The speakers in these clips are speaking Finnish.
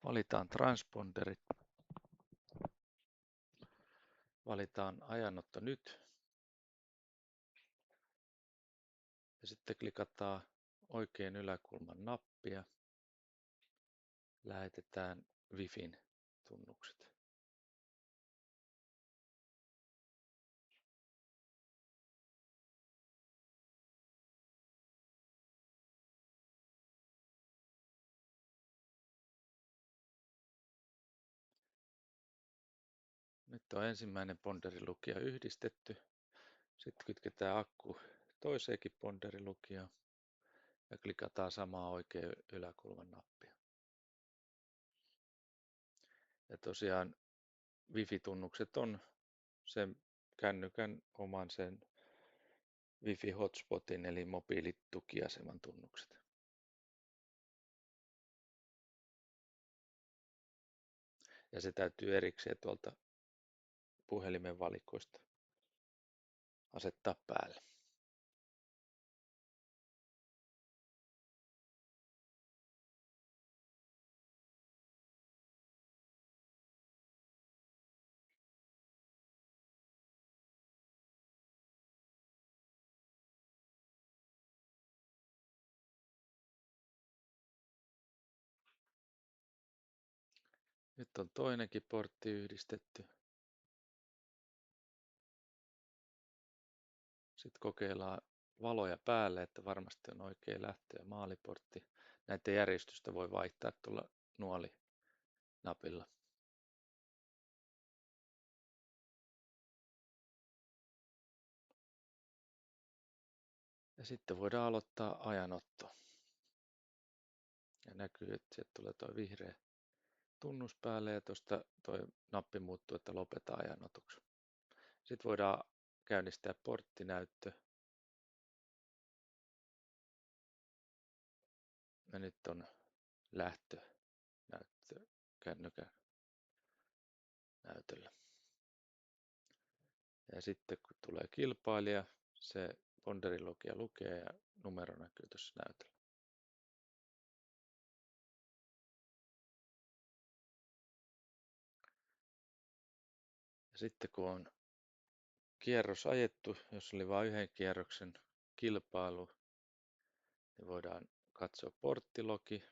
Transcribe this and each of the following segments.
Valitaan transponderit. Valitaan ajanotto nyt. Ja sitten klikataan oikein yläkulman nappia. Lähetetään Wifin tunnukset. Nyt on ensimmäinen ponderilukija yhdistetty. Sitten kytketään akku toiseenkin ponderilukijaan ja klikataan samaa oikein yläkulman nappia. Ja tosiaan Wi-Fi-tunnukset on sen kännykän oman sen Wi-Fi hotspotin eli mobiilitukiaseman tunnukset. Ja se täytyy erikseen tuolta puhelimen valikoista asettaa päälle. Nyt on toinenkin portti yhdistetty. Sitten kokeillaan valoja päälle, että varmasti on oikea lähtö- ja maaliportti. Näiden järjestystä voi vaihtaa tuolla nuolinapilla. Ja sitten voidaan aloittaa ajanotto. Ja näkyy, että sieltä tulee tuo vihreä tunnus päälle ja tuosta tuo nappi muuttuu, että lopeta ajanotoksi. Sitten voidaan käynnistää porttinäyttö. Ja nyt on lähtönäyttö kännykän näytöllä. Ja sitten kun tulee kilpailija, se ponderilukija lukee ja numero näkyy tuossa näytöllä. Ja sitten kun on kierros ajettu, jos oli vain yhden kierroksen kilpailu, niin voidaan katsoa porttilogi.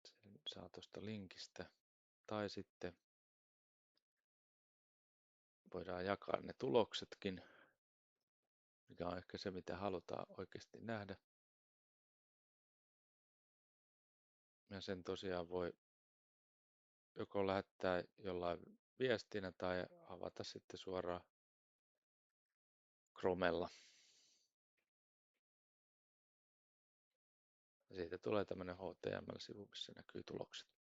Sen saa tuosta linkistä. Tai sitten voidaan jakaa ne tuloksetkin, mikä on ehkä se, mitä halutaan oikeasti nähdä. Ja sen tosiaan voi joko lähettää jollain viestinä tai avata sitten suoraan Chromella. Ja siitä tulee tämmöinen HTML-sivu, missä näkyy tulokset.